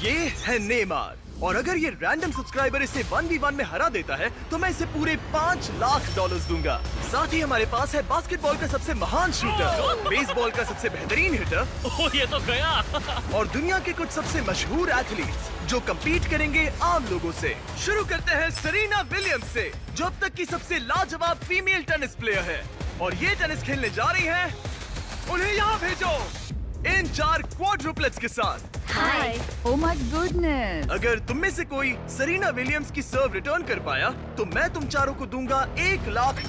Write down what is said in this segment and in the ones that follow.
ये है नेमार, और अगर ये रैंडम सब्सक्राइबर इसे 1v1 में हरा देता है तो मैं इसे पूरे $5 लाख दूंगा। साथ ही हमारे पास है बास्केटबॉल का सबसे महान शूटर, बेसबॉल का सबसे बेहतरीन हिटर, ओह ये तो गया। और दुनिया के कुछ सबसे मशहूर एथलीट्स जो कम्पीट करेंगे आम लोगों से। शुरू करते हैं सेरेना विलियम्स से, जो अब तक की सबसे लाजवाब फीमेल टेनिस प्लेयर है, और ये टेनिस खेलने जा रही है। उन्हें यहाँ भेजो इन 4 क्वाड्रुप्लेट्स के साथ। हाय। Oh my goodness. अगर तुम में से कोई सेरेना विलियम्स की सर्व रिटर्न कर पाया तो मैं तुम चारों को दूंगा $1 लाख।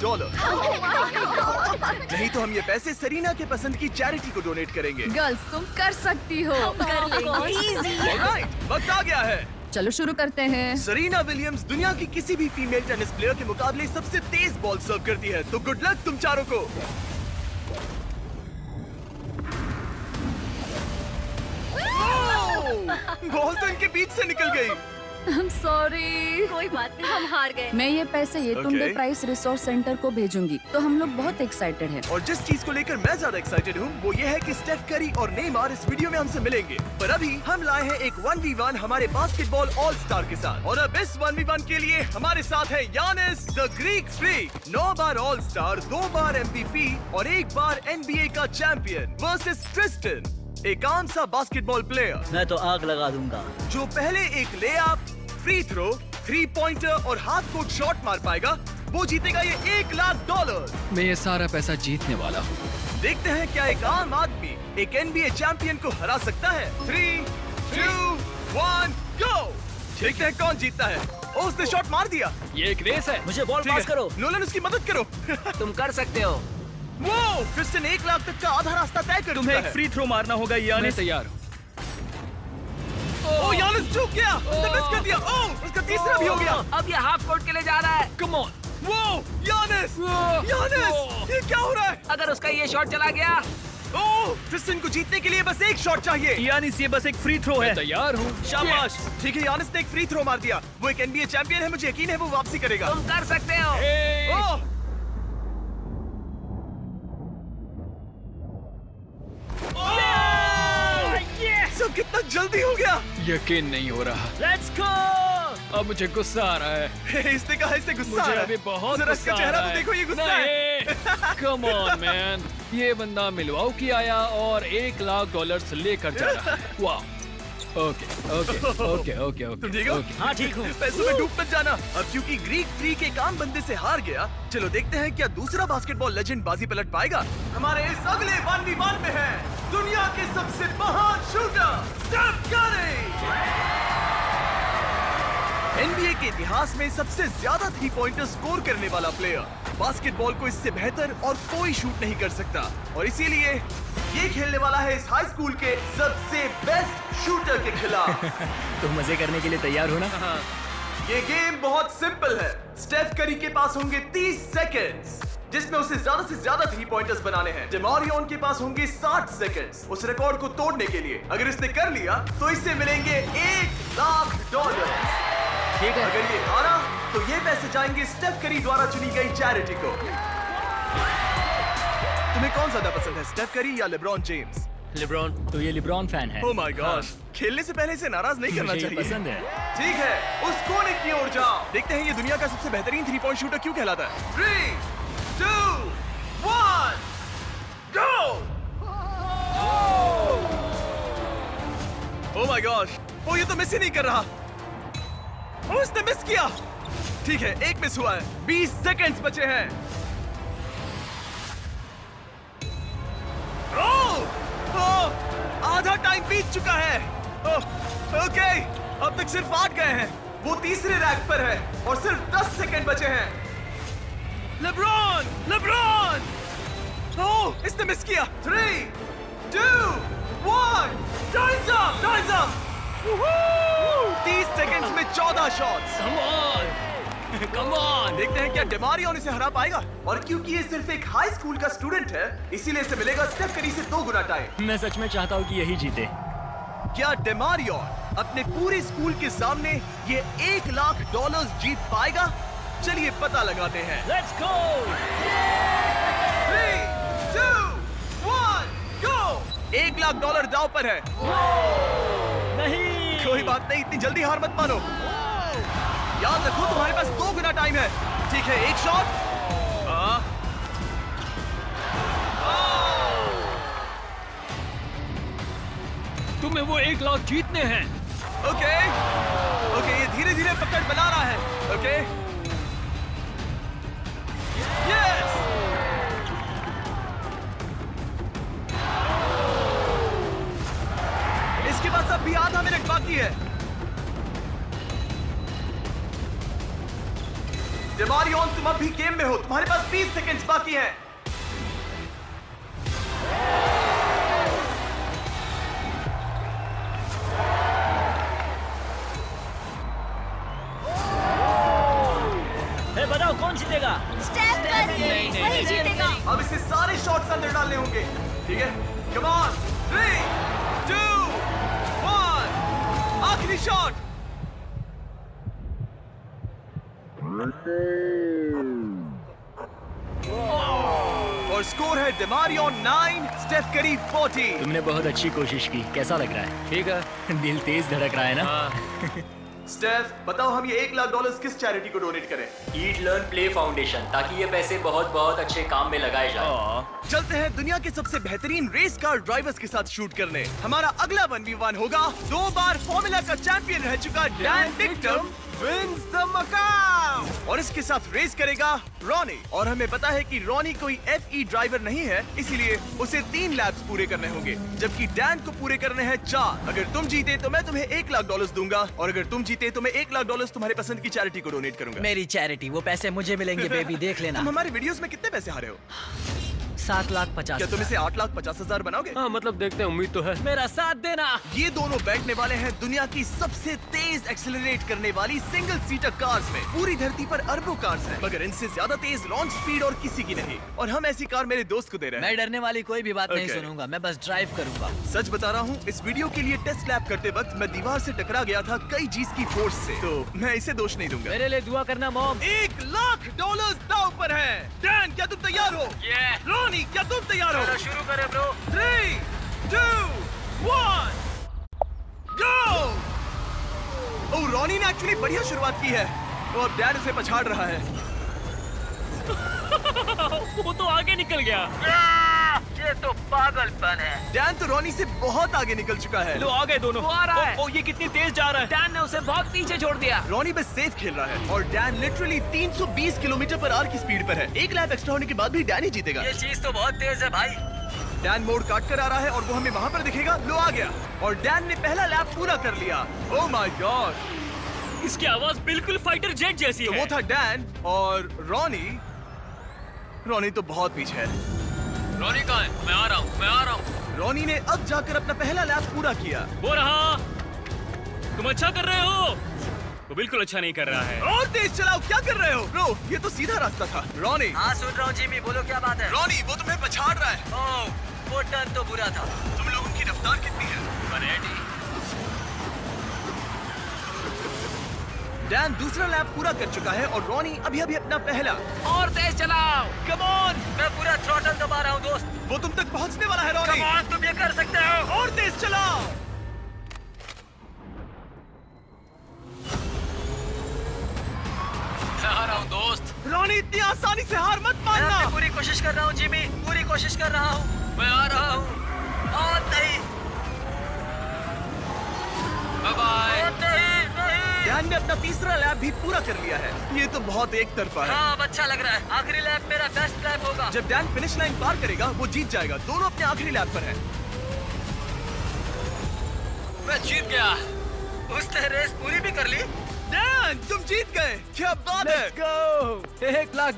नहीं तो हम ये पैसे सेरेना के पसंद की चैरिटी को डोनेट करेंगे। गर्ल्स तुम कर सकती हो। कर लेंगे। ऑलराइट, वक्त आ गया है। चलो शुरू करते हैं। सेरेना विलियम्स दुनिया की किसी भी फीमेल टेनिस प्लेयर के मुकाबले सबसे तेज बॉल सर्व करती है, तो गुड लक तुम चारों को। बॉल तो इनके बीच से निकल गई। I'm sorry। कोई बात नहीं, हम हार गए। मैं ये पैसे ये तुंडे Okay. प्राइस रिसोर्स सेंटर को भेजूंगी, तो हम लोग बहुत एक्साइटेड हैं। और जिस चीज को लेकर मैं ज्यादा एक्साइटेड हूँ वो ये है कि स्टेफ करी और नेमार इस वीडियो में हमसे मिलेंगे। पर अभी हम लाए हैं एक 1v1 हमारे बास्केटबॉल ऑल स्टार के साथ, और अब इस 1v1 के लिए हमारे साथ है Yannis the Greek freak, 9 bar all star, 2 bar MVP और 1 बार NBA का चैंपियन, वर्सेस ट्रिस्टन, एक आम सा बास्केटबॉल प्लेयर मैं तो आग लगा दूंगा। जो पहले एक लेअप, फ्री थ्रो, 3 पॉइंटर और हाफ कोर्ट शॉट मार पाएगा, वो जीतेगा ये $1 लाख। मैं ये सारा पैसा जीतने वाला हूँ। देखते हैं क्या एक आम आदमी एक NBA चैंपियन को हरा सकता है। 3, 2, 1, गो। देखते हैं कौन जीतता है। ओ, उसने शॉट मार दिया। ये एक रेस है। मुझे बॉल ठीक पास है, करो। नोलन उसकी मदद करो। तुम कर सकते हो। वो क्रिस्टन 1 लाख तक का आधा रास्ता तय कर चुका है। फ्री थ्रो मारना होगा मैं यानिस। तैयार हूँ। ओ, यानिस चूक गया। उसने मिस कर दिया। ओ, उसका तीसरा भी हो गया। अब ये हाफ कोर्ट के लिए जा रहा है। Come on. वो यानिस, यानिस, ये क्या हो रहा है? अगर उसका ये शॉट चला गया। ओ, क्रिस्टन को जीतने के लिए बस एक शॉट चाहिए। यानिस ये बस एक फ्री थ्रो मैं तैयार हूँ। शाबाश। ठीक है, यानिस ने एक फ्री थ्रो मार दिया। वो एक NBA चैंपियन है, मुझे यकीन है वो वापसी करेगा। तुम कर सकते हो। ओह! सब कितना जल्दी हो गया। यकीन नहीं हो रहा। Let's go. अब मुझे गुस्सा आ रहा है। इसने कहा इससे गुस्सा आ मुझे रहा है। अभी बहुत जरा गुस्सा इसका आ चेहरा रहा तो है। देखो, ये गुस्सा है। Come on man. ये बंदा मिलवाउकी आया और $1 लाख लेकर जा रहा है। वाह। ओके ओके ओके ओके तुम ओके ठीक हो? ओके। हाँ ठीक हूँ। पैसों में डूब मत जाना। अब क्योंकि ग्रीक फ्रीक एक आम बंदे से हार गया, चलो देखते हैं क्या दूसरा बास्केटबॉल लेजेंड बाजी पलट पाएगा। हमारे इस अगले 1v1 में है दुनिया के सबसे महान शूटर स्टेफ करी। NBA के इतिहास में सबसे ज्यादा 3 पॉइंटर स्कोर करने वाला प्लेयर। बास्केटबॉल को इससे बेहतर और कोई शूट नहीं कर सकता, और इसीलिए ये खेलने वाला है इस हाई स्कूल के सबसे बेस्ट शूटर के खिलाफ। तुम मजे करने के लिए तैयार हो ना? ये गेम बहुत सिंपल है। स्टेफ करी के पास होंगे 30 सेकंड्स, जिसमें उसे ज्यादा से ज्यादा 3 पॉइंटर्स बनाने हैं। डेमारियन के पास होंगे 60 सेकंड्स उस रिकॉर्ड को तोड़ने के लिए। अगर इसने कर लिया तो इससे मिलेंगे $1 लाख। ठीक है। अगर ये हारा तो ये पैसे जाएंगे स्टेफ करी द्वारा चुनी गई चैरिटी को। तुम्हें कौन ज्यादा पसंद है, स्टेफ करी या लेब्रॉन जेम्स? लिब्रॉन। तो ये लिब्रॉन फैन है। ओह माय गॉड, खेलने से पहले इसे नाराज नहीं करना मुझे ये चाहिए। पसंद है। ठीक है, उस कोने की ओर जाओ। देखते हैं ये दुनिया का सबसे बेहतरीन 3 पॉइंट शूटर क्यों कहलाता है। 3, 2, 1, गो! ओह माय गॉश, ओ ये तो मिस ही नहीं कर रहा। ओ, उसने मिस किया। ठीक है, एक मिस हुआ है। 20 सेकंड्स बचे हैं। आधा टाइम बीत चुका है। ओके, अब तक सिर्फ 8 गए हैं। वो तीसरे रैक पर है और सिर्फ 10 सेकंड बचे हैं। LeBron, LeBron! ओह, इसने मिस किया। 3, 2, 1, times up, times up! 30 seconds में 14 shots. Come on. Come on. देखते हैं क्या डेमारियन इसे हरा पाएगा। और क्योंकि ये सिर्फ एक हाई स्कूल का स्टूडेंट है, इसीलिए इसे मिलेगा स्टेफ करी से 2 गुना टाइम। मैं सच में चाहता हूँ कि यही जीते। क्या डेमारियन अपने पूरे स्कूल के सामने ये $1 लाख जीत पाएगा? चलिए पता लगाते हैं। Let's go. 3, 2, 1, गो! $1 लाख दांव पर है। नहीं। कोई बात नहीं, इतनी जल्दी हार मत मानो। याद रखो तुम्हारे पास 2 गुना टाइम है। ठीक है, एक शॉट। तुम्हें वो 1 लाख जीतने हैं। ओके, ये धीरे धीरे पकड़ बना रहा है। Okay, yes. इसके पास अब भी आधा मिनट बाकी है। डेमारियन, तुम अब भी गेम में हो, तुम्हारे पास 20 सेकंड्स बाकी है। बताओ कौन जीतेगा? स्टेफ करी वही जीतेगा। अब इसे सारे शॉट्स अंदर डालने होंगे। ठीक है, कम ऑन। 3, 2, 1, आखिरी शॉट। और स्कोर है डेमारियन 9, स्टेफ करी 40। तुमने बहुत अच्छी कोशिश की। कैसा लग रहा है? ठीक है। दिल तेज धड़क रहा है ना? स्टेफ, बताओ हम ये $1 लाख किस चैरिटी को डोनेट करें? ईट लर्न प्ले फाउंडेशन, ताकि ये पैसे बहुत बहुत अच्छे काम में लगाए जाए। चलते हैं दुनिया के सबसे बेहतरीन रेस कार ड्राइवर्स के साथ शूट करने। हमारा अगला 1v1 होगा 2 बार फॉर्मूला का चैंपियन रह चुका डैन टिक्टम विंस द मकाम, और इसके साथ रेस करेगा रॉनी। और हमें पता है कि रॉनी कोई FE ड्राइवर नहीं है, इसीलिए उसे 3 लैप्स पूरे करने होंगे, जबकि डैन को पूरे करने हैं 4। अगर तुम जीते तो मैं तुम्हें $1 लाख दूंगा, और अगर तुम जीते तो मैं $1 लाख तुम्हारे पसंद की चैरिटी को डोनेट करूंगा। मेरी चैरिटी, वो पैसे मुझे मिलेंगे बेबी, देख लेना। तुम हमारे वीडियोस में कितने पैसे हारे हो? 7,50,000। क्या तुम इसे 8,50,000 बनाओगे? हाँ, मतलब देखते हैं, उम्मीद तो है। मेरा साथ देना। ये दोनों बैठने वाले हैं दुनिया की सबसे तेज एक्सेलरेट करने वाली सिंगल सीटर कार्स में। पूरी धरती पर अरबों कार्स हैं, मगर इनसे ज्यादा तेज लॉन्च स्पीड और किसी की नहीं। और हम ऐसी कार मेरे दोस्त को दे रहे हैं। मैं डरने वाली कोई भी बात नहीं Okay. सुनूंगा, मैं बस ड्राइव करूंगा। सच बता रहा हूँ, इस वीडियो के लिए टेस्ट लैब करते वक्त मैं दीवार से टकरा गया था कई G's की फोर्स से, तो मैं इसे दोष नहीं दूंगा। मेरे लिए दुआ करना मॉम। $1 लाख दांव पर है। डैन, क्या तुम तैयार हो? रॉनी, क्या तुम तैयार हो? शुरू करें ब्रो। 3, 2, 1, गो! ओह, रॉनी ने एक्चुअली बढ़िया शुरुआत की है, तो अब डैन उसे पछाड़ रहा है। वो तो आगे निकल गया। ये तो पागलपन है। डैन तो रॉनी से बहुत आगे निकल चुका है। लो आ गए दोनों। वो आ रहा है। ओ, ये कितनी तेज जा रहा है। डैन ने उसे बहुत पीछे छोड़ दिया। रॉनी बस सेफ खेल रहा है, और Dan literally 320 kilometre per hour की स्पीड पर है। 1 लैप एक्स्ट्रा होने के बाद भी डैन ही जीतेगा। ये चीज तो बहुत तेज है भाई। डैन मोड़ काट कर आ रहा है, और वो हमें वहाँ पर दिखेगा। लो, आ गया, और डैन ने पहला लैप पूरा कर लिया। ओह माय गॉड, इसकी आवाज बिल्कुल फाइटर जेट जैसी तो है। वो था डैन, और रॉनी तो बहुत पीछे है। रॉनी कहाँ है? मैं आ रहा हूँ। रॉनी ने अब जाकर अपना पहला लैप पूरा किया। वो रहा। तुम अच्छा कर रहे हो। वो बिल्कुल अच्छा नहीं कर रहा है। और तेज चलाओ, क्या कर रहे हो? ब्रो, ये तो सीधा रास्ता था। रॉनी, हाँ सुन रहा हूँ जिमी, बोलो क्या बात है। रॉनी, वो तुम्हें पछाड़ रहा है। ओह, वो टर्न तो बुरा था। तुम लोगों की रफ्तार कितनी है? 180। डैन दूसरा लैप पूरा कर चुका है, और रॉनी अभी अपना पहला। और तेज चलाओ। कम ऑन, मैं पूरा थ्रॉटल दबा रहा हूँ दोस्त। वो तुम तक पहुंचने वाला है रॉनी। कम ऑन, तुम ये कर सकते हो। और तेज चलाओ। मैं आ रहा हूँ दोस्त। रॉनी, इतनी आसानी से हार मत मैं मानना। अपनी पूरी कोशिश कर रहा हूँ जिमी, पूरी कोशिश कर रहा हूँ। मैं आ रहा हूँ। और नहीं, बाय बाय। और नहीं, नहीं। डैन ने अपना तीसरा लैप भी पूरा कर लिया है। ये तो बहुत एक तरफा है। हाँ, अब अच्छा लग रहा है। आखिरी लैप मेरा बेस्ट लैप होगा। जब डैन फिनिश लाइन पार करेगा, वो जीत जाएगा। दोनों अपने आखिरी लैप पर हैं। मैं जीत गया। उसने रेस पूरी भी कर ली। डैन, तुम जीत गए। क्या बात है। $1 लाख।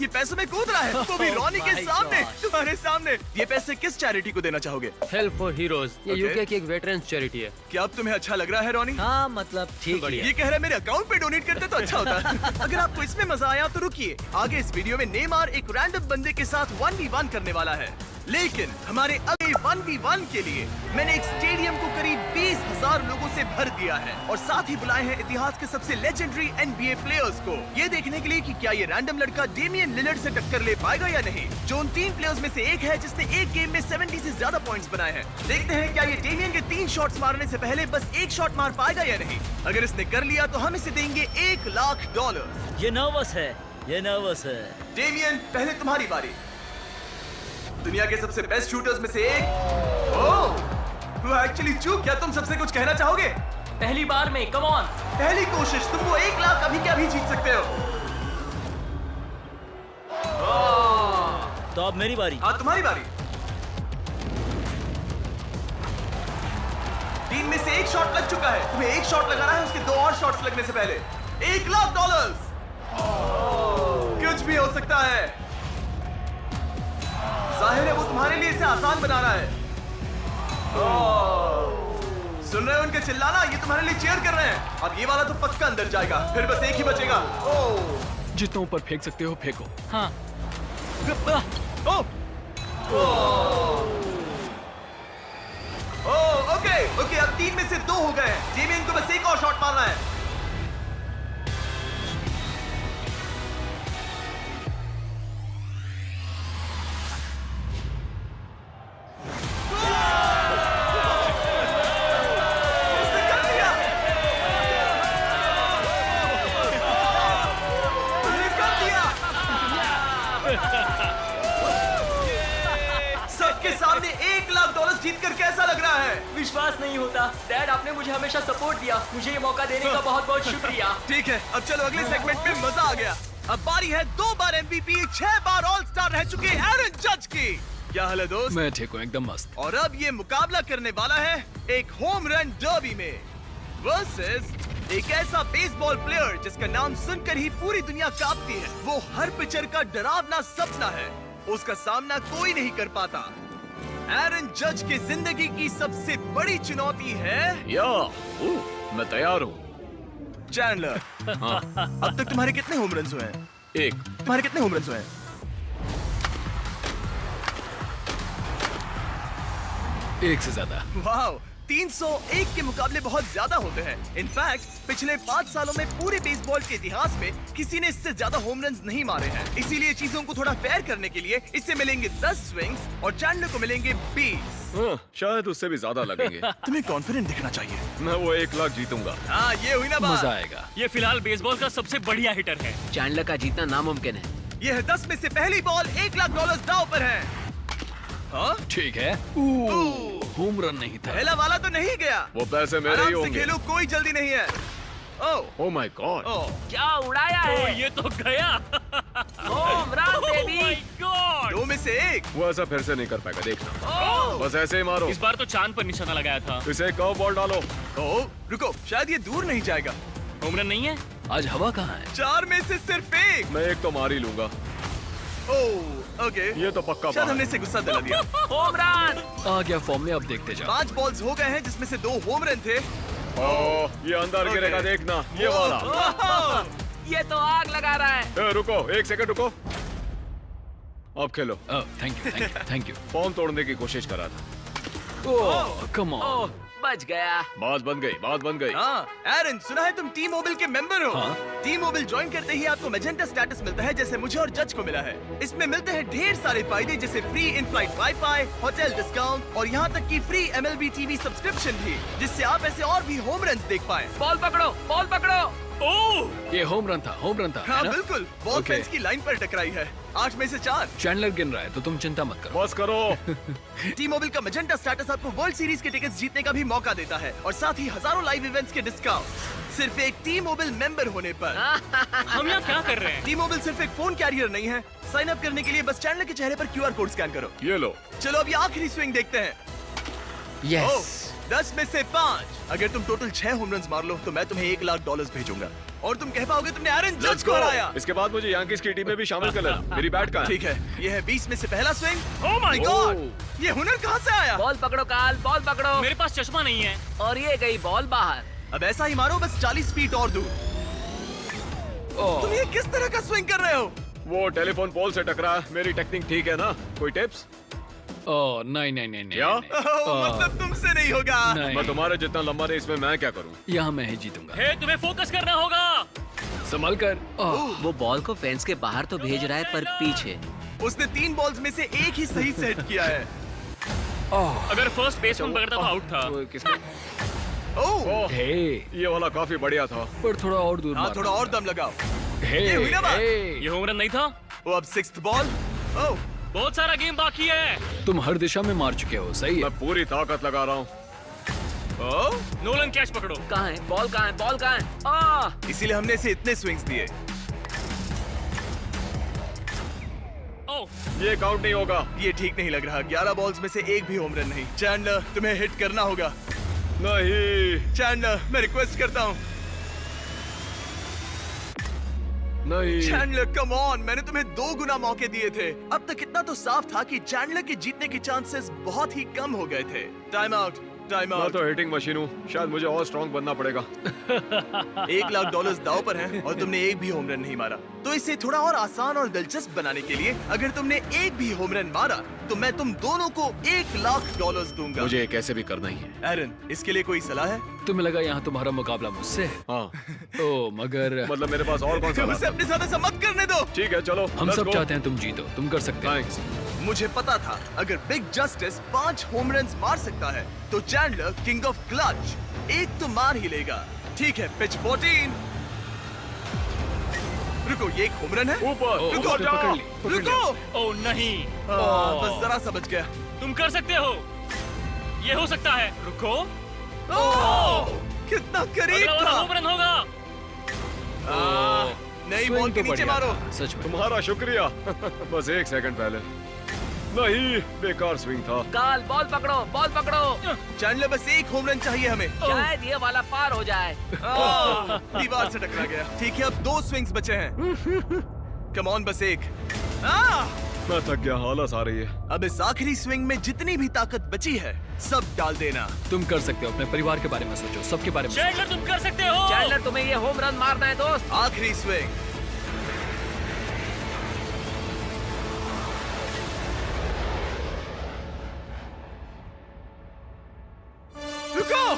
ये पैसों में कूद रहा है, वो भी Oh रॉनी के my सामने, God. तुम्हारे सामने। ये पैसे किस चैरिटी को देना चाहोगे? हेल्प फॉर हीरोज, ये Okay. यूके की एक वेटरन्स चैरिटी है। क्या अब तुम्हें अच्छा लग रहा है रॉनी? हाँ, मतलब ठीक ही है। ये कह रहा है मेरे अकाउंट पे डोनेट करते तो अच्छा होता। अगर आपको इसमें मजा आया तो रुकिए, आगे इस वीडियो में नेमार एक रैंडम बंदे के साथ 1v1 करने वाला है। लेकिन हमारे अगले 1v1 के लिए मैंने एक स्टेडियम को करीब 20,000 लोगों से भर दिया है और साथ ही बुलाए हैं इतिहास के सबसे लेजेंडरी NBA प्लेयर्स को, ये देखने के लिए कि क्या ये रैंडम लड़का डेमियन लिलर्ड से टक्कर ले पाएगा या नहीं, जो उन 3 प्लेयर्स में से एक है जिसने एक गेम में 70 से ज्यादा पॉइंट्स बनाए हैं। देखते हैं क्या ये डेमियन के 3 शॉट्स मारने से पहले बस एक शॉट मार पाएगा या नहीं। अगर इसने कर लिया तो हम इसे देंगे $1,00,000। ये नर्वस है, ये नर्वस है। डेमियन, पहले तुम्हारी बारी। दुनिया के सबसे बेस्ट शूटर्स में से एक। ओह, वो एक्चुअली चूक। क्या तुम सबसे कुछ कहना चाहोगे? पहली बार में, कम ऑन। पहली कोशिश, तुम वो 1,00,000 अभी क्या भी जीत सकते हो। तो अब मेरी बारी। हाँ, तुम्हारी बारी। 3 में से एक शॉट लग चुका है, तुम्हें एक शॉट लगाना है उसके 2 और शॉट्स लगने से पहले। $1,00,000। कुछ भी हो सकता है। जाहिर है वो तुम्हारे लिए इसे आसान बना रहा है। सुन रहे हो उनके चिल्लाना? ये तुम्हारे लिए चीयर कर रहे हैं। अब ये वाला तो पक्का अंदर जाएगा, फिर बस एक ही बचेगा। जितना ऊपर फेंक सकते हो फेंको। हाँ। ओके, अब 3 में से 2 हो गए हैं। डेमियन को बस एक और शॉट मारना है। सबके सामने $1,00,000 जीतकर कैसा लग रहा है? विश्वास नहीं होता। डैड, आपने मुझे हमेशा सपोर्ट दिया। मुझे ये मौका देने का बहुत बहुत शुक्रिया। ठीक है, अब चलो अगले सेगमेंट में मजा आ गया। अब बारी है 2 बार MVP, 6 बार ऑल स्टार रह चुके एरन जज की। क्या हाल है दोस्त? मैं ठीक हूँ, एकदम मस्त। और अब ये मुकाबला करने वाला है एक होम रन डर्बी में वर्सेस एक ऐसा बेसबॉल प्लेयर जिसका नाम सुनकर ही पूरी दुनिया कांपती है। वो हर पिचर का डरावना सपना है, उसका सामना कोई नहीं कर पाता। एरन जज की जिंदगी की सबसे बड़ी चुनौती है मैं तैयार हूँ। चैंडलर। अब तक तुम्हारे कितने होम रन्स हुए हैं? 1। तुम्हारे कितने होम रन्स हुए हैं? 1 से ज्यादा। वाह, 301 के मुकाबले बहुत ज्यादा होते हैं। इनफैक्ट पिछले 5 सालों में पूरे बेसबॉल के इतिहास में किसी ने इससे ज्यादा होम रन्स नहीं मारे हैं। इसीलिए चीजों को थोड़ा फेयर करने के लिए इससे मिलेंगे 10 स्विंग्स और चैंडलर को मिलेंगे 20। शायद उससे भी ज्यादा लगेंगे। तुम्हें कॉन्फिडेंट दिखना चाहिए। मैं वो 1,00,000 जीतूंगा। हाँ, ये हुई ना बात। मजा आएगा। ये फिलहाल बेसबॉल का सबसे बढ़िया हिटर है। चैंडलर का जीतना नामुमकिन है। यह 10 में से पहली बॉल $1,00,000 दांव पर है। हाँ? ठीक है। होम रन नहीं था। पहला वाला तो नहीं गया। वो पैसे मेरे ही आराम से होंगे। खेलो, कोई जल्दी नहीं है। Oh my God. क्या उड़ाया ओ, है? ये तो गया। Home run Oh baby. my God! 2 में से 1। वो ऐसा फिर से नहीं कर पाएगा, देखना। बस ऐसे ही मारो। इस बार तो चांद पर निशाना लगाया था। इसे कर्व बॉल डालो। ओह, रुको, शायद ये दूर नहीं जाएगा। होम रन नहीं है। आज हवा कहाँ है? 4 में से सिर्फ 1। मैं एक तो मार ही लूंगा। ओह, ओके। ये तो पक्का शायद बात हमने है। इसे गुस्सा दिला दिया। Home run. आ गया फॉर्म में, अब देखते जाओ। 5 बॉल्स हो गए हैं जिसमें से 2 होम रन थे। ओह, ये अंदर Okay. गिरेगा, देखना। ये वाला। ओह, ये तो आग लगा रहा है। रुको, 1 सेकंड रुको। अब खेलो। Thank you, thank you, thank you. Form तोड़ने की कोशिश करा था। ओह, कम ऑन। ओह, बच गया। बात बन गई, बात बन गई। हाँ, एरन, सुना है तुम टी मोबाइल के मेंबर हो? हाँ। टी मोबाइल ज्वाइन करते ही आपको मैजेंटा स्टेटस मिलता है, जैसे मुझे और जज को मिला है। इसमें मिलते हैं ढेर सारे फायदे, जैसे free in flight wifi, hotel discount और यहाँ तक कि फ्री MLB TV सब्सक्रिप्शन भी, जिससे आप ऐसे और भी होम रन देख पाए। बॉल पकड़ो, बॉल पकड़ो। ओह, ये होम रन था, होम रन था। हाँ, है ना? बिल्कुल। Ball Okay. फेंस की लाइन पर टकराई है। 8 में से 4। चैंडलर गिन रहा है, तो तुम चिंता मत करो। बस करो। टी मोबाइल का मैजेंटा स्टेटस आपको वर्ल्ड सीरीज के टिकट्स जीतने का भी मौका देता है और साथ ही हजारों लाइव इवेंट्स के डिस्काउंट सिर्फ एक टी मोबाइल मेंबर होने पर। हम यहाँ क्या कर रहे हैं? टी मोबाइल सिर्फ एक फोन कैरियर नहीं है। साइन अप करने के लिए बस चैनल के चेहरे पर QR कोड स्कैन करो। ये लो। चलो अब ये आखिरी स्विंग देखते हैं। यस। 10 में से 5। अगर तुम टोटल 6 होम रन्स मार लो तो मैं तुम्हें $1,00,000 भेजूंगा और तुम कह पाओगे तुमने एरन जज Let's को go. हराया। इसके बाद मुझे यांकीज की टीम में भी शामिल कर लेना। मेरी बैट का। ठीक है, ये है 20 में से पहला स्विंग। Oh my गॉड, ये हुनर कहाँ से आया? बॉल पकड़ो काल, बॉल पकड़ो। मेरे पास चश्मा नहीं है। और ये गई बॉल बाहर। अब ऐसा ही मारो, बस 40 फीट और दूर। ओह, तुम ये किस तरह का स्विंग कर रहे हो? वो टेलीफोन पोल से टकरा। मेरी टेक्निक ठीक है ना? कोई टिप्स? ओह नहीं नहीं नहीं नहीं क्या? नहीं। मतलब तुमसे नहीं होगा। नहीं। मैं तुम्हारे जितना लंबा नहीं, इसमें मैं क्या करूं? यहाँ मैं ही जीतूंगा। हे, तुम्हें फोकस करना होगा। संभल कर। ओह, वो बॉल को फेंस के बाहर तो भेज रहा है पर पीछे। उसने 3 बॉल्स में से एक ही सही सेट किया है। अगर फर्स्ट बेसमैन पकड़ता तो आउट था। वो किसने? ओह, हे, ये वाला काफी बढ़िया था। पर थोड़ा और दूर हाँ मारना। थोड़ा और दम लगाओ। हे, ये हुई ना बात? हे, ये होम रन नहीं था। वो अब 6th बॉल। ओह, बहुत सारा गेम बाकी है। तुम हर दिशा में मार चुके हो, सही है। मैं पूरी ताकत लगा रहा हूँ। ओह, नोलन कैच पकड़ो। कहाँ है बॉल? कहाँ है बॉल? कहाँ है? इसीलिए हमने इसे इतने स्विंग्स दिए। ओह, ये काउंट नहीं होगा। ये ठीक नहीं लग रहा। 11 बॉल्स में से एक भी होम रन नहीं। चैंडलर, तुम्हें हिट करना होगा। नहीं, चैंडलर, मैं रिक्वेस्ट करता हूँ। नहीं। चैंडलर, कम ऑन, मैंने तुम्हें 2 गुना मौके दिए थे। अब तक इतना तो साफ था कि चैंडलर के जीतने के चांसेस बहुत ही कम हो गए थे। टाइम आउट, टाइम मैं आउट। तो हिटिंग मशीन हूँ। शायद मुझे और स्ट्रॉन्ग बनना पड़ेगा। $1 लाख दाव पर हैं और तुमने एक भी होम रन नहीं मारा। तो इसे थोड़ा और आसान और दिलचस्प बनाने के लिए अगर तुमने एक भी होम रन मारा तो मैं तुम दोनों को $1 लाख दूंगा। मुझे ये कैसे भी करना ही है। एरन, इसके लिए कोई सलाह है? तुम्हें लगा यहाँ तुम्हारा मुकाबला मुझसे है? हाँ, ओह, मगर मतलब मेरे पास और कौन सा उसे अपने साथ ऐसा मत करने दो। ठीक है, चलो। हम let's सब go. चाहते हैं तुम जीतो, तुम कर सकते हो। Thanks. मुझे पता था अगर बिग जस्टिस 5 होम रन मार सकता है तो चैंडलर किंग ऑफ क्लच एक तो मार ही लेगा। ठीक है, पिच 14। रुको, ये एक होम रन है? ऊपर, ओह, रुको, उसने पकड़ ली, पकड़ लिया। रुको। ओह नहीं। बस जरा सा बच गया। तुम कर सकते हो। ये हो सकता है। रुको। ओह, कितना करीब अगला वाला था। होम रन होगा। नई Swing बॉल के तो नीचे बढ़िया मारो। था, सच में। तुम्हारा शुक्रिया। बस 1 सेकंड पहले। नहीं, बेकार स्विंग था। काल बॉल पकड़ो, बॉल पकड़ो। चैंडलर, बस एक होम रन चाहिए हमें। शायद ये वाला पार हो जाए। दीवार से टकरा गया। ठीक है, अब 2 स्विंग्स बचे हैं। कम ऑन, बस एक। मैं थक गया, आलस आ रही है। अब इस आखिरी स्विंग में जितनी भी ताकत बची है सब डाल देना। तुम कर सकते हो। अपने परिवार के बारे में सोचो, सबके बारे में सोचो। चैंडलर, तुम कर सकते हो। चैंडलर, तुम्हें ये होम रन मारना है दोस्त। आखिरी स्विंग। रुको,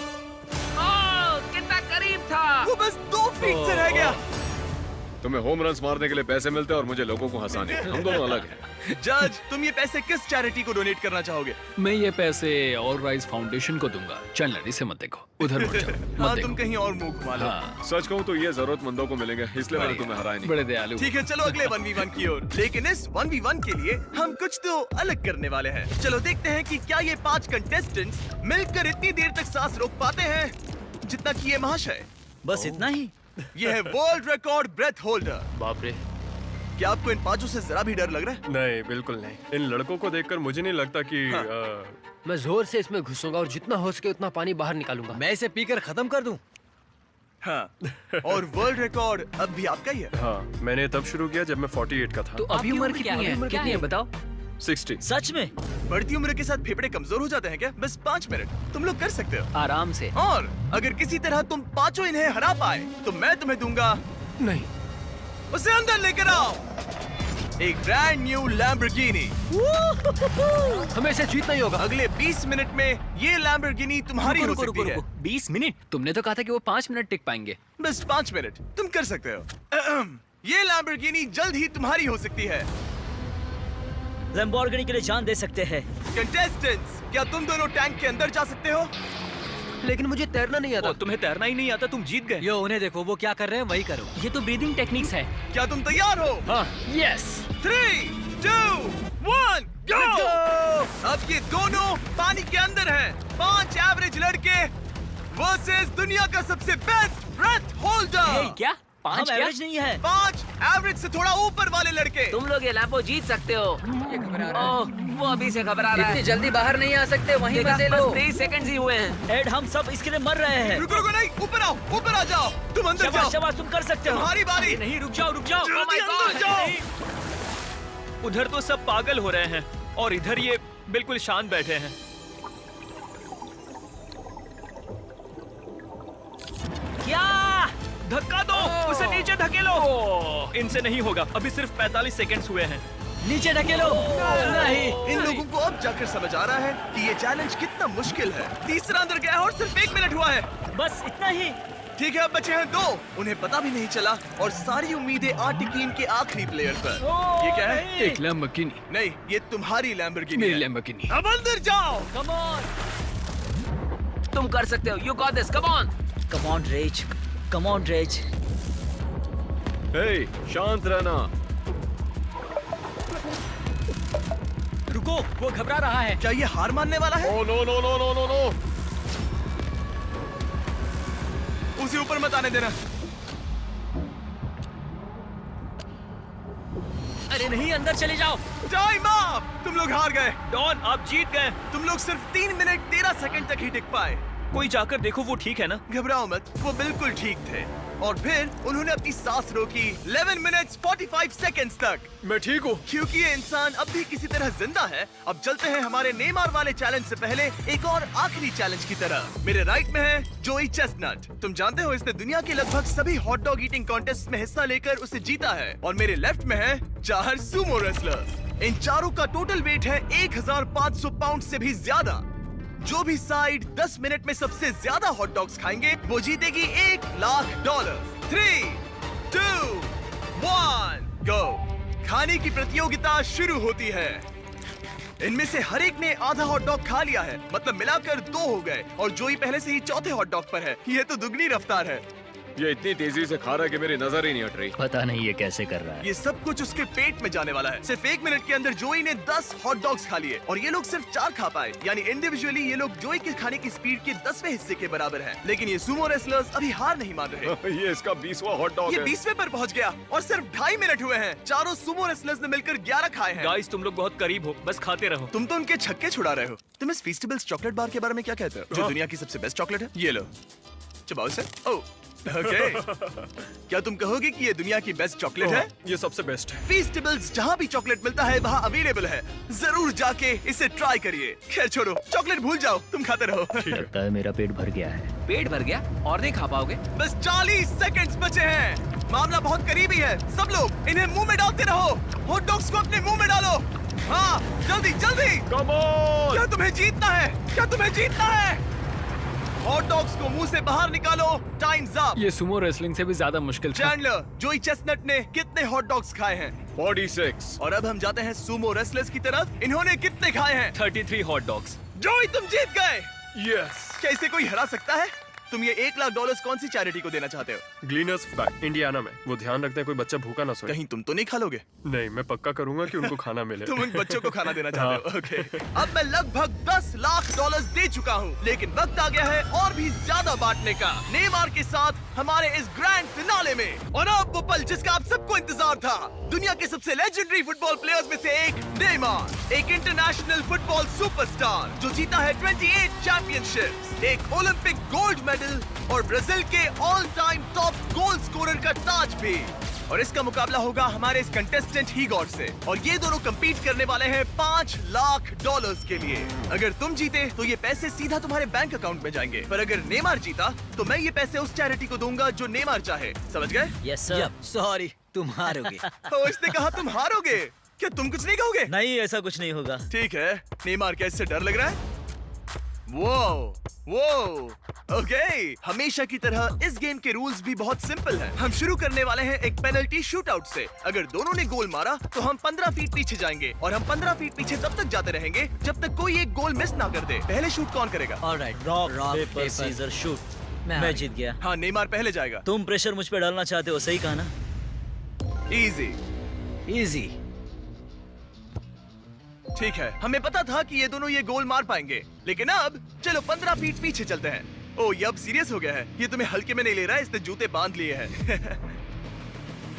कितना करीब था। वो बस 2 फीट से रह गया। तुम्हें होम रन्स मारने के लिए पैसे मिलते हैं और मुझे लोगों को हंसाने। हम दोनों अलग हैं। जज, तुम ये पैसे किस चैरिटी को डोनेट करना चाहोगे? मैं ये पैसे ऑल राइज फाउंडेशन को दूंगा। चैंडलर, इसे मत देखो, उधर मुड़ जाओ, हाँ, मत तुम देखो। कहीं और मुंह घुमा लो। हाँ, सच कहूँ तो ये जरूरतमंदों को मिलेंगे, इसलिए मैंने तुम्हें हराया नहीं। बड़े दयालु। ठीक है, चलो अगले 1v1 की ओर। लेकिन इस 1v1 के लिए हम कुछ तो अलग करने वाले हैं। चलो देखते हैं कि क्या ये 5 कंटेस्टेंट्स मिलकर इतनी देर तक सांस रोक पाते हैं जितना कि ये महाशय। बस इतना ही? ये है वर्ल्ड रिकॉर्ड ब्रेथ होल्डर। बाप रे। क्या आपको इन 5 से जरा भी डर लग रहा है? नहीं, बिल्कुल नहीं। इन लड़कों को देखकर मुझे नहीं लगता कि मैं जोर से इसमें घुसूंगा और जितना हो सके उतना पानी बाहर निकालूंगा। मैं इसे पीकर खत्म कर दूं। हाँ, और वर्ल्ड रिकॉर्ड अब भी आपका ही है। हाँ, मैंने तब शुरू किया जब मैं 48 का था। तो अभी उम्र कितनी है? कितनी है बताओ? 60। सच में? बढ़ती उम्र के साथ फेफड़े कमजोर हो जाते हैं क्या? बस 5 मिनट तुम लोग कर सकते हो। आराम से। और अगर किसी तरह तुम 5 इन्हें हरा पाए तो मैं तुम्हें दूंगा। नहीं, उसे अंदर लेकर आओ। एक ब्रांड न्यू लैम्बोर्गिनी। हमें इसे जीतना ही होगा। अगले 20 मिनट में ये लैम्बोर्गिनी तुम्हारी हो सकती है। 20 मिनट? तुमने तो कहा था कि वो 5 मिनट टिक पाएंगे। बस 5 मिनट तुम कर सकते हो। ये लैम्बोर्गिनी जल्द ही तुम्हारी हो सकती है। लैम्बोर्गिनी के लिए जान दे सकते हैं। कंटेस्टेंट्स, क्या तुम दोनों टैंक के अंदर जा सकते हो? लेकिन मुझे तैरना नहीं आता। तुम्हें तैरना ही नहीं आता, तुम जीत गए। यो, उन्हें देखो, वो क्या कर रहे हैं वही करो। ये तो ब्रीदिंग टेक्निक्स है। क्या तुम तैयार हो? हाँ, यस। 3, 2, 1, गो! अब ये दोनों पानी के अंदर हैं। 5 एवरेज लड़के वर्सेस दुनिया का सबसे बेस्ट ब्रेथ होल्डर। क्या? 5 हम क्या? एवरेज नहीं है। 5 एवरेज से थोड़ा ऊपर वाले लड़के। तुम लोग ये लैम्बो जीत सकते हो। ये घबरा रहा है। ओह, वो अभी से घबरा रहा है। इतनी जल्दी बाहर नहीं आ सकते, वहीं देखा, बचे बस लो। 3 सेकंड्स ही हुए हैं। एड, हम सब इसके लिए मर रहे हैं। रुको रुको, नहीं, ऊपर आओ, ऊपर आ जाओ। तुम अंदर शाबाश जाओ। शाबाश, तुम कर सकते हो। तुम्हारी बारी। नहीं, रुक जाओ, रुक जाओ। जल्दी अंदर जाओ। उधर तो सब पागल हो रहे हैं और इधर ये बिल्कुल शांत बैठे हैं। क्या? धक्का दो, उसे नीचे धकेलो। इनसे नहीं होगा, अभी सिर्फ 45 सेकंड्स हुए हैं। नीचे ढकेलो। नहीं। इन लोगों को अब जाकर समझ आ रहा है कि ये चैलेंज कितना मुश्किल है। तीसरा अंदर गया है और सिर्फ 1 मिनट हुआ है। बस इतना ही। ठीक है, अब बचे हैं 2। उन्हें पता भी नहीं चला और सारी उम्मीदें आ टिकी इनके आखिरी प्लेयर पर। ये क्या है? एक लैम्बोर्गिनी। नहीं, ये तुम्हारी लैम्बोर्गिनी मेरी है। लैम्बोर्गिनी। अब अंदर जाओ। Come on. तुम कर सकते हो। You got this, come on. Come on Rage. Come on Rage. Hey, शांत रहना। रुको, वो घबरा रहा है। क्या ये हार मानने वाला है? Oh no no no no no no. उसे ऊपर मत आने देना। अरे नहीं, अंदर चले जाओ। Time up! तुम लोग हार गए। डॉन, आप जीत गए। तुम लोग सिर्फ 3 मिनट 13 सेकंड तक ही टिक पाए। कोई जाकर देखो, वो ठीक है ना? घबराओ मत, वो बिल्कुल ठीक थे। और फिर उन्होंने अपनी सांस रोकी 11 मिनट्स 45 सेकंड्स तक। मैं ठीक हूँ। क्योंकि ये इंसान अब भी किसी तरह जिंदा है। अब चलते हैं हमारे नेमार वाले चैलेंज से पहले एक और आखिरी चैलेंज की तरफ। मेरे राइट में है जोई चेस्टनट। तुम जानते हो इसने दुनिया के लगभग सभी हॉट डॉग ईटिंग कॉन्टेस्ट में हिस्सा लेकर उसे जीता है। और मेरे लेफ्ट में है 4 सुमो रेसलर्स। इन चारों का टोटल वेट है 1500 पाउंड से भी ज्यादा। जो भी साइड 10 मिनट में सबसे ज्यादा हॉट डॉग्स खाएंगे वो जीतेगी $1,00,000। 3, 2, 1, गो। खाने की प्रतियोगिता शुरू होती है। इनमें से हर एक ने आधा हॉट डॉग खा लिया है, मतलब मिलाकर 2 हो गए। और जोई पहले से ही चौथे हॉट डॉग पर है। ये तो दुगनी रफ्तार है। ये इतनी तेजी से खा रहा है कि मेरी नजर ही नहीं हट रही। पता नहीं ये कैसे कर रहा है। ये सब कुछ उसके पेट में जाने वाला है। सिर्फ 1 मिनट के अंदर जोई ने 10 हॉट डॉग्स खा लिए और ये लोग सिर्फ 4 खा पाए। यानी इंडिविजुअली ये लोग जोई के खाने की स्पीड के 10वें हिस्से के बराबर हैं। लेकिन ये सुमो रेसलर्स अभी हार नहीं मान रहे। ये इसका 20वां हॉट डॉग ये है। 20वें पर पहुंच गया और सिर्फ 2.5 मिनट हुए हैं। चारों सुमो रेसलर्स ने मिलकर 11 खाए हैं। गाइस, तुम लोग बहुत करीब हो, बस खाते रहो। तुम तो उनके छक्के छुड़ा रहे हो। तुम इस फीस्टेबल्स चॉकलेट बार के बारे में क्या कहते हो, जो दुनिया की सबसे बेस्ट चॉकलेट है? ये लो, चबाओ इसे। ओह, ओके। क्या तुम कहोगे कि ये दुनिया की बेस्ट चॉकलेट है? ये सबसे बेस्ट है। फीस्टेबल्स जहाँ भी चॉकलेट मिलता है वहाँ अवेलेबल है। जरूर जाके इसे ट्राई करिए। खैर छोड़ो, चॉकलेट भूल जाओ, तुम खाते रहो। लगता है मेरा पेट भर गया है। पेट भर गया और नहीं खा पाओगे? बस 40 सेकंड्स बचे हैं। मामला बहुत करीबी है। सब लोग इन्हें मुंह में डालते रहो। हॉट डॉग्स को अपने मुंह में डालो। हाँ, जल्दी जल्दी। Come on. क्या तुम्हें जीतना है? क्या तुम्हें जीतना है? हॉट डॉग्स को मुंह से बाहर निकालो। Times up. ये सुमो रेसलिंग से भी ज्यादा मुश्किल था। चैंडलर, जोई चेस्टनट ने कितने हॉट डॉग्स खाए हैं? 46। और अब हम जाते हैं सुमो रेसलर्स की तरफ। इन्होंने कितने खाए हैं? 33 हॉट डॉग्स। जोई, तुम जीत गए। यस। क्या इसे कोई हरा सकता है? तुम ये $1,00,000 कौन सी चैरिटी को देना चाहते हो? ग्लीनर्स बैक इंडियाना में। वो ध्यान रखते हैं कोई बच्चा भूखा ना सोए। कहीं तुम तो नहीं खा लोगे? नहीं, मैं पक्का करूंगा कि उनको खाना मिले। तुम उन बच्चों को खाना देना चाहते हो? ओके। अब मैं लगभग $10,00,000 दे चुका हूँ, लेकिन वक्त आ गया है और भी ज्यादा बांटने का। नेमार के साथ हमारे इस ग्रैंड फिनाले में। और अब वो पल जिसका आप सबको इंतजार था। दुनिया के सबसे लेजेंडरी फुटबॉल प्लेयर्स में से एक नेमार, एक इंटरनेशनल फुटबॉल सुपरस्टार जो जीता है 28 चैंपियनशिप्स, एक ओलंपिक गोल्ड मेडल और ब्राजील के all time top goal scorer का ताज भी। और इसका मुकाबला होगा हमारे इस कंटेस्टेंट ही गॉड से। और ये दोनों compete करने वाले हैं $5,00,000 के लिए। अगर तुम जीते तो ये पैसे सीधा तुम्हारे बैंक अकाउंट में जाएंगे, पर अगर नेमार जीता तो मैं ये पैसे उस चैरिटी को दूंगा जो नेमार चाहे। समझ गए? Yes sir. सॉरी, तुम हारोगे। तो इसने कहा तुम हारोगे। क्या तुम कुछ नहीं कहोगे? नहीं, ऐसा कुछ नहीं होगा। ठीक है। नेमार, क्या इससे डर लग रहा है? वो ओके। हमेशा की तरह इस गेम के रूल्स भी बहुत सिंपल हैं। हम शुरू करने वाले हैं एक पेनल्टी शूटआउट से। अगर दोनों ने गोल मारा तो हम 15 फीट पीछे जाएंगे और हम 15 फीट पीछे तब तक जाते रहेंगे जब तक कोई एक गोल मिस ना कर दे। पहले शूट कौन करेगा? Alright, rock paper scissor shoot. मैं जीत गया। हाँ, नेमार पहले जाएगा। तुम प्रेशर मुझ पे डालना चाहते हो, सही कहा ना? इजी। इजी। ठीक है, हमें पता था कि ये दोनों ये गोल मार पाएंगे, लेकिन अब चलो 15 फीट पीछे चलते हैं। ओ, ये अब सीरियस हो गया है। ये तुम्हें हल्के में नहीं ले रहा है, इसने जूते बांध लिए हैं।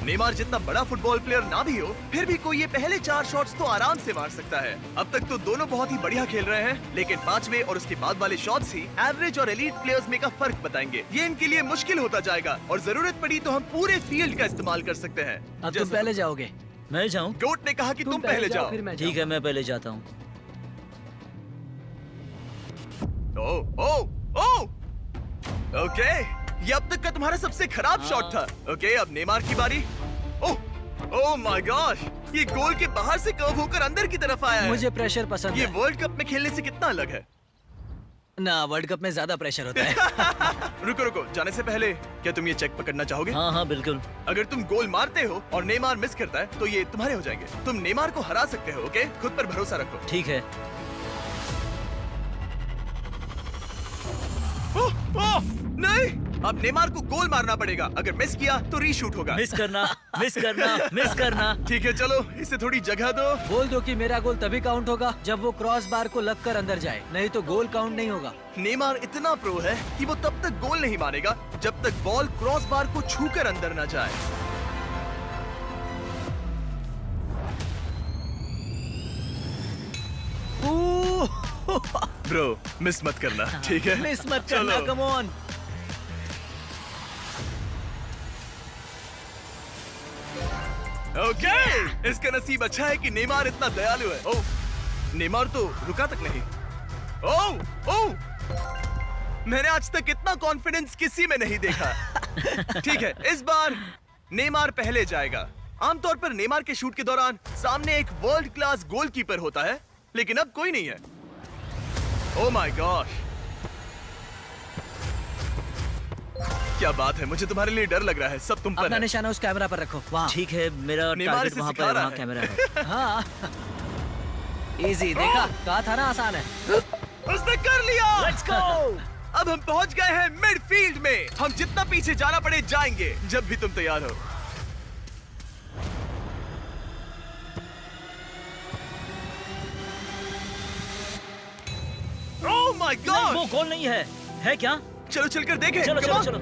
नेमार जितना बड़ा फुटबॉल प्लेयर ना भी हो, फिर भी कोई ये पहले 4 शॉट्स तो आराम से मार सकता है। अब तक तो दोनों बहुत ही बढ़िया खेल रहे हैं, लेकिन 5वें और उसके बाद वाले शॉट्स ही एवरेज और एलीट प्लेयर्स में का फर्क बताएंगे। ये इनके लिए मुश्किल होता जाएगा और जरूरत पड़ी तो हम पूरे फील्ड का इस्तेमाल कर सकते हैं। अब तुम पहले जाओगे? मैं जाऊं? गोट ने कहा कि तुम पहले जाओ। ठीक है, मैं पहले जाता हूँ। ओके, ये अब तक का तुम्हारा सबसे खराब शॉट था। ओके, अब नेमार की बारी। ओह माय गॉड, ये गोल के बाहर से कर्व होकर अंदर की तरफ आया है। मुझे प्रेशर पसंद ये है। वर्ल्ड कप में खेलने से कितना अलग है? ना, वर्ल्ड कप में ज्यादा प्रेशर होता है। रुको रुको, जाने से पहले क्या तुम ये चेक पकड़ना चाहोगे? हाँ हाँ बिल्कुल। अगर तुम गोल मारते हो और नेमार मिस करता है तो ये तुम्हारे हो जाएंगे। तुम नेमार को हरा सकते हो, ओके? खुद पर भरोसा रखो। ठीक है। ओह, ओह, नहीं, अब नेमार को गोल मारना पड़ेगा। अगर मिस किया तो रीशूट होगा। मिस करना, मिस करना, मिस करना। ठीक है, चलो इसे थोड़ी जगह दो। बोल दो कि मेरा गोल तभी काउंट होगा जब वो क्रॉस बार को लगकर अंदर जाए, नहीं तो गोल काउंट नहीं होगा। नेमार इतना प्रो है कि वो तब तक गोल नहीं मारेगा जब तक बॉल क्रॉस बार को छूकर अंदर न जाए। ब्रो, मिस मत करना, ठीक है? मिस मत करना, चलो। Come on. ओके, इसका नसीब अच्छा है कि नेमार इतना दयालु है। ओह, नेमार तो रुका तक नहीं। ओह, ओह, मैंने आज तक इतना कॉन्फिडेंस किसी में नहीं देखा। ठीक है, इस बार नेमार पहले जाएगा। आमतौर पर नेमार के शूट के दौरान सामने एक वर्ल्ड क्लास गोलकीपर होता है, लेकिन अब कोई नहीं है। ओह माय गॉश, क्या बात है! मुझे तुम्हारे लिए डर लग रहा है। सब तुम पर अपना है। निशाना उस कैमरा पर रखो। वहाँ। ठीक है, मेरा नेमार टारगेट इसे वहाँ सिखा पर, रहा वहाँ है। कैमरा है। हाँ। इजी, देखा? कहा था ना आसान है। उसने कर लिया। Let's go! अब हम पहुंच गए हैं मिडफील्ड में। हम जितना पीछे जाना पड़े जाएंगे, जब भी तुम तैयार हो। ओह माय नहीं, गॉड! वो गोल नहीं है। है क्या? चलो चलकर देखें। चलो Come चलो on! चलो।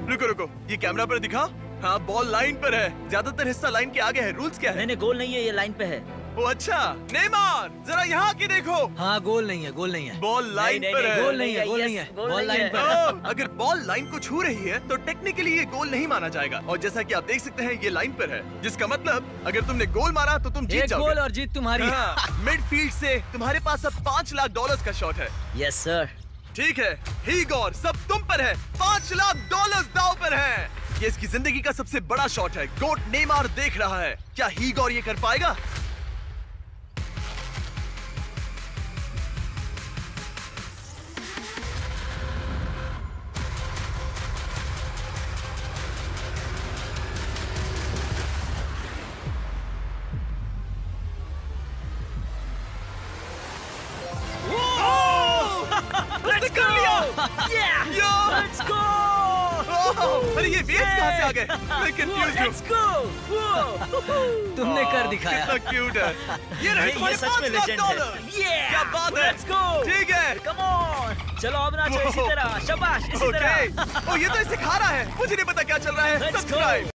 रुको रुको, ये कैमरा पर दिखा। हाँ, बॉल लाइन पर है। ज्यादातर हिस्सा लाइन के आगे है। रूल्स क्या है? नहीं नहीं, गोल नहीं है, ये लाइन पे है। ओ अच्छा, नेमार, जरा यहाँ की देखो। हाँ, गोल नहीं है, गोल नहीं है। बॉल लाइन नहीं, पर नहीं, है। गोल नहीं है, गोल Yes, नहीं है। गोल बॉल नहीं लाइन है। पर। ओह, अगर बॉल लाइन को छू रही है तो टेक्निकली ये गोल नहीं माना जाएगा। और जैसा कि आप देख सकते हैं, ये लाइन पर है, जिसका मतलब अगर तुमने गोल मारा तो तुम जीत एक जाओगे। गोल और जीत तुम्हारी। हाँ, मिडफील्ड से तुम्हारे पास अब $5 लाख का शॉट है। Yes sir. ठीक है, हीगोर, सब तुम पर है। $5 लाख दांव पर है। ये इसकी जिंदगी का सबसे बड़ा शॉट है। गोट नेमार देख रहा है। क्या हीगोर ये कर पाएगा? उसने कर लिया। यो! Let's go! ओह, अरे ये वेव्स कहाँ से आ गए? मैं कंफ्यूज हूँ। Let's go! तुमने कर ओह, दिखाया। कितना क्यूट है। ये रहे ये तुम्हारे सच में $5 legend लाख। है। Yeah! क्या बात है? Let's go! ठीक है। Come on! चलो अब नाचो इसी तरह। शाबाश, इसी ओके। तरह। ओ, ये तो इसे खा रहा है। मुझे नहीं पता क्या चल रहा है। Let's go! सब्सक्राइब।